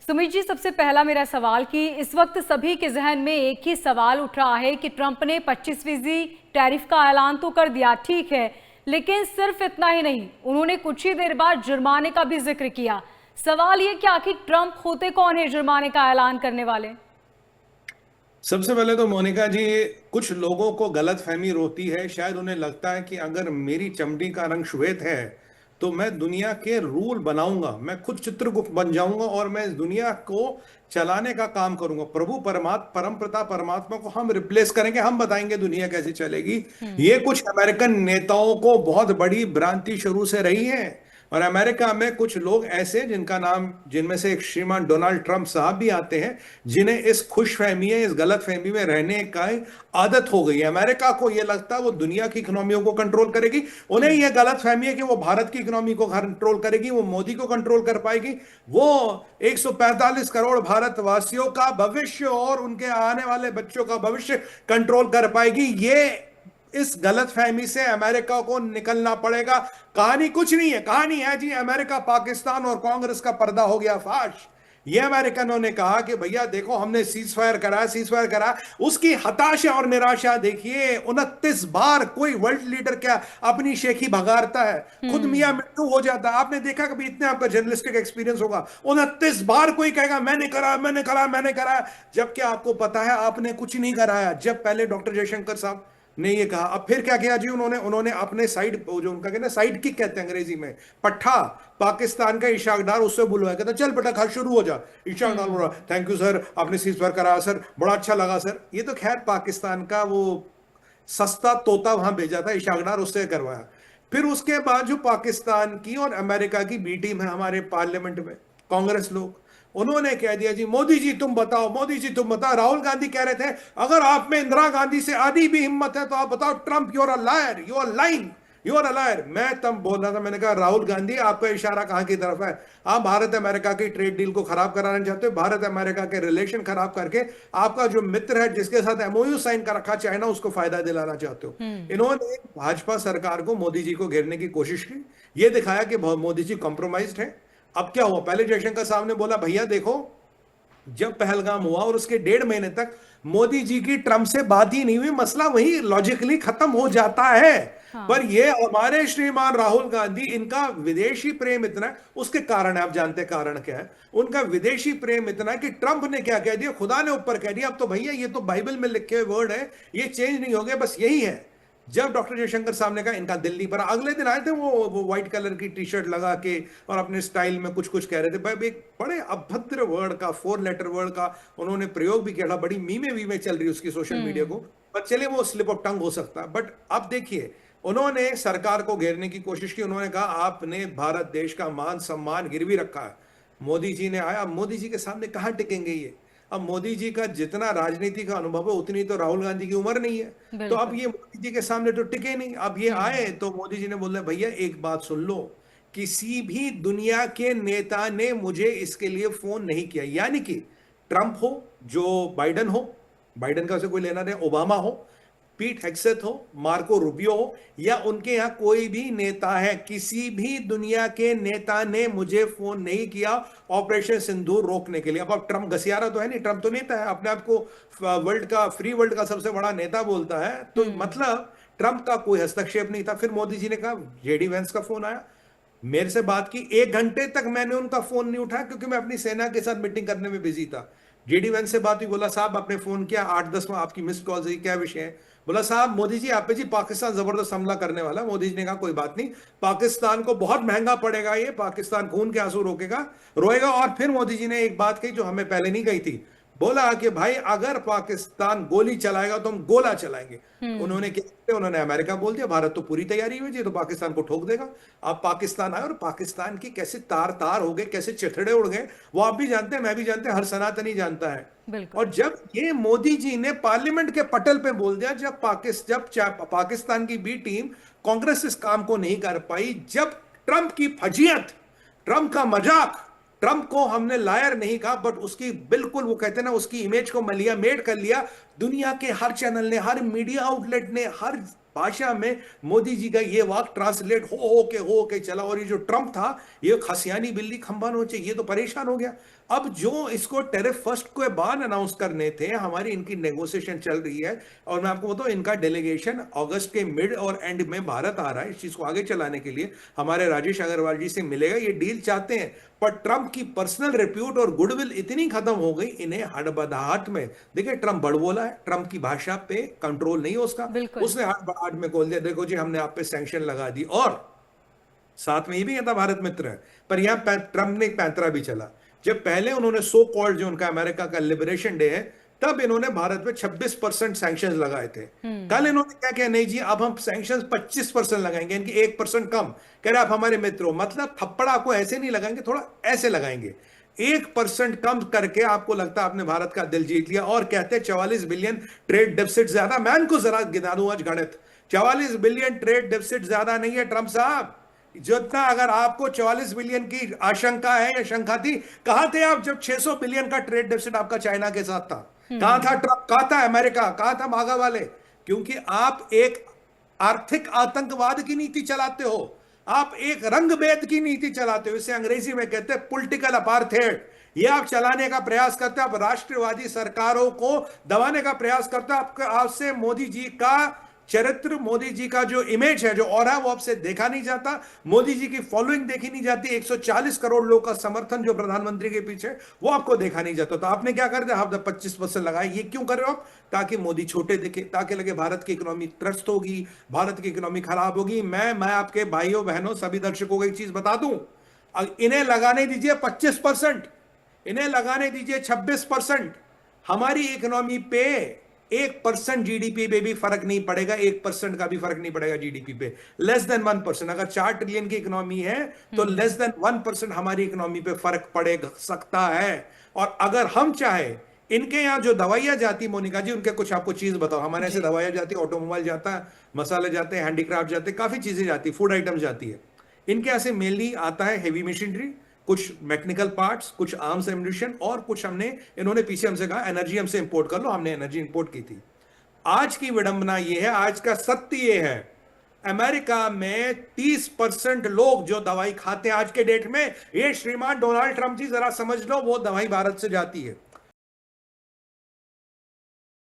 सुमित जी, सबसे पहला मेरा सवाल कि इस वक्त सभी के जहन में एक ही सवाल उठ रहा है कि ट्रंप ने 25% टैरिफ का ऐलान तो कर दिया, ठीक है, लेकिन सिर्फ इतना ही नहीं, उन्होंने कुछ ही देर बाद जुर्माने का भी जिक्र किया। सवाल ये कि आखिर ट्रंप होते कौन है जुर्माने का ऐलान करने वाले? सबसे पहले तो मोनिका जी, कुछ लोगों को गलत फहमी होती है। शायद उन्हें लगता है कि अगर मेरी चमड़ी का रंग श्वेत है तो मैं दुनिया के रूल बनाऊंगा, मैं खुद चित्रगुप्त बन जाऊंगा और मैं इस दुनिया को चलाने का काम करूंगा। प्रभु परमात्मा, परमपिता परमात्मा को हम रिप्लेस करेंगे, हम बताएंगे दुनिया कैसे चलेगी। ये कुछ अमेरिकन नेताओं को बहुत बड़ी भ्रांति शुरू से रही है। और अमेरिका में कुछ लोग ऐसे जिनका नाम, जिनमें से एक श्रीमान डोनाल्ड ट्रंप साहब भी आते हैं, जिन्हें इस खुशफहमी है, इस गलत फहमी में रहने का आदत हो गई है। अमेरिका को यह लगता है वो दुनिया की इकोनॉमियों को कंट्रोल करेगी, उन्हें यह गलत फहमी है कि वो भारत की इकोनॉमी को कंट्रोल करेगी, वो मोदी को कंट्रोल कर पाएगी, वो 145 करोड़ भारतवासियों का भविष्य और उनके आने वाले बच्चों का भविष्य कंट्रोल कर पाएगी। ये इस गलतफहमी से अमेरिका को निकलना पड़ेगा। कहानी कुछ नहीं है, कहानी है जी अमेरिका, पाकिस्तान और कांग्रेस का पर्दा हो गया फाश। ये अमेरिकनों ने कहा कि भैया देखो, हमने सीज फायर करा, उसकी हताशा और निराशा देखिए। 29 बार कोई वर्ल्ड लीडर क्या अपनी शेखी भगारता है, खुद मियां मिट्टू हो जाता है। आपने देखा कभी इतने, आपका जर्नलिस्टिक एक्सपीरियंस होगा, 29 बार कोई कहेगा मैंने करा, जबकि आपको पता है आपने कुछ नहीं कराया। जब पहले डॉक्टर जयशंकर साहब ने ये कहा, अब फिर क्या किया जी उन्होंने अपने साइड, जो उनका कहते हैं साइड किक कहते हैं अंग्रेजी में, पट्टा, पाकिस्तान का इशाक डार, उससे बुलवाया, कहता चल बेटा खा शुरू हो जा। इशाक डार बोल रहा थैंक यू सर, आपने सीज फायर करा सर, बड़ा अच्छा लगा सर। ये तो खैर पाकिस्तान का वो सस्ता तोता वहां भेजा था इशाक डार, उससे करवाया। फिर उसके बाद जो पाकिस्तान की और अमेरिका की बी टीम है हमारे पार्लियामेंट में, कांग्रेस लोग, उन्होंने कह दिया जी मोदी जी तुम बताओ, मोदी जी तुम बताओ। राहुल गांधी कह रहे थे अगर आप में इंदिरा गांधी से आधी भी हिम्मत है तो आप बताओ, Trump you are a liar, you are lying, you are a liar. मैं तब बोल रहा था, मैंने कहा राहुल गांधी आपका इशारा कहां की तरफ है? आप भारत अमेरिका की ट्रेड डील को खराब कराना चाहते हो, भारत अमेरिका के रिलेशन खराब करके आपका जो मित्र है जिसके साथ एमओयू साइन कर रखा चाइना, उसको फायदा दिलाना चाहते हो। इन्होंने भाजपा सरकार को, मोदी जी को घेरने की कोशिश की, ये दिखाया कि मोदी जी कॉम्प्रोमाइज्ड है। अब क्या हुआ, पहले जयशंकर साहब ने बोला भैया देखो, जब पहलगाम हुआ और उसके 1.5 महीने तक मोदी जी की ट्रंप से बात ही नहीं हुई, मसला वही लॉजिकली खत्म हो जाता है। हाँ। पर ये हमारे श्रीमान राहुल गांधी, इनका विदेशी प्रेम इतना है, उसके कारण है, आप जानते हैं कारण क्या है? उनका विदेशी प्रेम इतना है कि ट्रंप ने क्या कह दिया, खुदा ने ऊपर कह दिया, अब तो भैया ये तो बाइबल में लिखे हुए वर्ड है, ये चेंज नहीं हो गए, बस यही है। जब डॉक्टर जयशंकर साहब ने कहा इनका दिल नहीं भरा, अगले दिन आए थे वो व्हाइट कलर की टी शर्ट लगा के और अपने स्टाइल में कुछ कुछ कह रहे थे। भाई एक बड़े अभद्र वर्ड का, 4 लेटर वर्ड का उन्होंने प्रयोग भी किया, बड़ी मीमे चल रही उसकी सोशल मीडिया को। पर चलिए वो स्लिप ऑफ टंग हो सकता है। बट अब देखिए, उन्होंने सरकार को घेरने की कोशिश की। उन्होंने कहा आपने भारत देश का मान सम्मान गिरवी रखा है। मोदी जी ने आया, अब मोदी जी के सामने कहां टिकेंगे ये? अब मोदी जी का जितना राजनीति का अनुभव है उतनी तो राहुल गांधी की उम्र नहीं है, तो अब ये मोदी जी के सामने तो टिके नहीं। अब ये आए तो मोदी जी ने बोले भैया एक बात सुन लो, किसी भी दुनिया के नेता ने मुझे इसके लिए फोन नहीं किया। यानी कि ट्रंप हो, जो बाइडन हो, बाइडन का उसे कोई लेना नहीं, ओबामा हो, पीट हेग्सेथ हो, मार्को रूबियो हो, या उनके यहां कोई भी नेता है, किसी भी दुनिया के नेता ने मुझे फोन नहीं किया ऑपरेशन सिंदूर रोकने के लिए। अब ट्रंप घसियारा तो है नहीं, ट्रंप तो नेता है, अपने आप को वर्ल्ड का, फ्री वर्ल्ड का सबसे बड़ा नेता बोलता है, तो मतलब ट्रंप का कोई हस्तक्षेप नहीं था। फिर मोदी जी ने कहा, जेडी वेंस का फोन आया, मेरे से बात की, 1 घंटे तक मैंने उनका फोन नहीं उठाया क्योंकि मैं अपनी सेना के साथ मीटिंग करने में बिजी था। जेडी वेंस से बात हुई, बोला साहब आपने फोन किया, 8-10 आपकी मिस्ड कॉल से, क्या विषय है? बोला साहब मोदी जी आप पे जी पाकिस्तान जबरदस्त हमला करने वाला। मोदी जी ने कहा कोई बात नहीं, पाकिस्तान को बहुत महंगा पड़ेगा ये, पाकिस्तान खून के आंसू रोएगा। और फिर मोदी जी ने एक बात कही जो हमें पहले नहीं कही थी, बोला कि भाई अगर पाकिस्तान गोली चलाएगा तो हम गोला चलाएंगे। उन्होंने क्या किया, उन्होंने अमेरिका बोल दिया भारत तो पूरी तैयारी हुई जी, तो पाकिस्तान को ठोक देगा। अब पाकिस्तान आया और पाकिस्तान की कैसे तार तार हो गए, कैसे चिथड़े उड़ गए, वो आप भी जानते हैं, मैं भी जानते हैं, हर सनातनी जानता है। और जब ये मोदी जी ने पार्लियामेंट के पटल पे बोल दिया, जब पाकिस्तान की बी टीम, कांग्रेस इस काम को नहीं कर पाई, जब ट्रंप की फजीयत, ट्रंप का मजाक, ट्रंप को हमने लायर नहीं कहा बट उसकी बिल्कुल, वो कहते हैं ना, उसकी इमेज को मलिया मेड कर लिया। दुनिया के हर चैनल ने, हर मीडिया आउटलेट ने, हर भाषा में मोदी जी का ये वाक्य ट्रांसलेट हो के चला। और ये जो ट्रंप था, ये खसियानी बिल्ली खंबा नोचे, ये तो परेशान हो गया। अब जो इसको टेरिफ फर्स्ट के बाद अनाउंस करने थे, हमारी इनकी नेगोशिएशन चल रही है। और मैं आपको बताऊं, इनका डेलीगेशन अगस्त के मिड और एंड में भारत आ रहा है इस चीज को आगे चलाने के लिए। हमारे राजेश अग्रवाल जी से मिलेगा, ये डील चाहते हैं। पर ट्रंप की पर्सनल रिप्यूट और गुडविल इतनी खत्म हो गई, इन्हें हड़बड़ाहट में, देखिए ट्रंप बड़ बोला है, ट्रंप की भाषा पे कंट्रोल नहीं है उसका। बिल्कुल। उसने हड़बड़ाहट में बोल दिया, देखो जी हमने आप पे सैंक्शन लगा दी। और साथ में ये भी कहता भारत मित्र है, पर यहां ट्रंप ने एक पैंतरा भी चला। जब पहले उन्होंने सो कॉल्ड, जो उनका अमेरिका का लिबरेशन डे है, तब इन्होंने भारत पे 26% सैंक्शन लगाए थे। कल इन्होंने क्या किया, नहीं जी अब हम सैंक्शन 25% लगाएंगे, इनकी 1% कम। कह रहे आप हमारे मित्र हो, मतलब थप्पड़ आपको ऐसे नहीं लगाएंगे, थोड़ा ऐसे लगाएंगे। 1% कम करके आपको लगता है आपने भारत का दिल जीत लिया। और कहते हैं 44 बिलियन ट्रेड डेफिसिट ज्यादा। मैं इनको जरा गिना दूं आज गणित, 44 बिलियन ट्रेड डेफिसिट ज्यादा नहीं है ट्रंप साहब। जितना, अगर आपको 44 बिलियन की आशंका है या शंका थी, कहां थे आप जब 600 बिलियन का ट्रेड डेफिसिट आपका चाइना के साथ था? कहां था ट्रंप, कहां था अमेरिका, कहां था मागा वाले? क्योंकि आप एक आर्थिक आतंकवाद की नीति चलाते हो, आप एक रंग भेद की नीति चलाते हो। इसे अंग्रेजी में कहते हैं पॉलिटिकल अपार्थेड। ये आप चलाने का प्रयास करते हो, आप राष्ट्रवादी सरकारों को दबाने का प्रयास करते हो। आपके आपसे मोदी जी का चरित्र, मोदी जी का जो इमेज है, जो ऑरा, वो आपसे देखा नहीं जाता। मोदी जी की फॉलोइंग देखी नहीं जाती। 140 करोड़ लोग का समर्थन जो प्रधानमंत्री के पीछे, वो आपको देखा नहीं जाता। तो आपने क्या कर दिया, आप 25% लगाए। ये क्यों कर रहे हो आप? ताकि मोदी छोटे दिखे, ताकि लगे भारत की इकोनॉमी त्रस्त होगी, भारत की इकोनॉमी खराब होगी। मैं आपके भाइयों बहनों सभी दर्शकों को एक चीज बता दूं, इन्हें लगाने दीजिए 25%, इन्हें लगाने दीजिए 26%। हमारी इकोनॉमी पे 1% जीडीपी पे भी फर्क नहीं पड़ेगा, 1% का भी फर्क नहीं पड़ेगा जीडीपी पे। लेस देन 1%, अगर 4 ट्रिलियन की इकोनॉमी है तो लेस देन 1% हमारी इकोनॉमी पे फर्क पड़ सकता है। और अगर हम चाहे, इनके यहां जो दवाइयां जाती, मोनिका जी, उनके कुछ आपको चीज बताओ। हमारे ऐसे दवाइयां जाती, ऑटोमोबाइल जाता है, मसाले जाते हैं, हैंडीक्राफ्ट जाते हैं, काफी चीजें जाती, फूड आइटम्स जाती है। इनके यहां से मेनली आता है हेवी मशीनरी, कुछ मैकेनिकल पार्ट्स, कुछ आर्म्स एम्यूनिशन, और कुछ हमने, इन्होंने पीछे हमसे कहा एनर्जी हमसे इंपोर्ट कर लो, हमने एनर्जी इंपोर्ट की थी। आज की विडंबना यह है, आज का सत्य यह है, अमेरिका में 30% लोग जो दवाई खाते हैं आज के डेट में, ये श्रीमान डोनाल्ड ट्रंप जी जरा समझ लो, वो दवाई भारत से जाती है।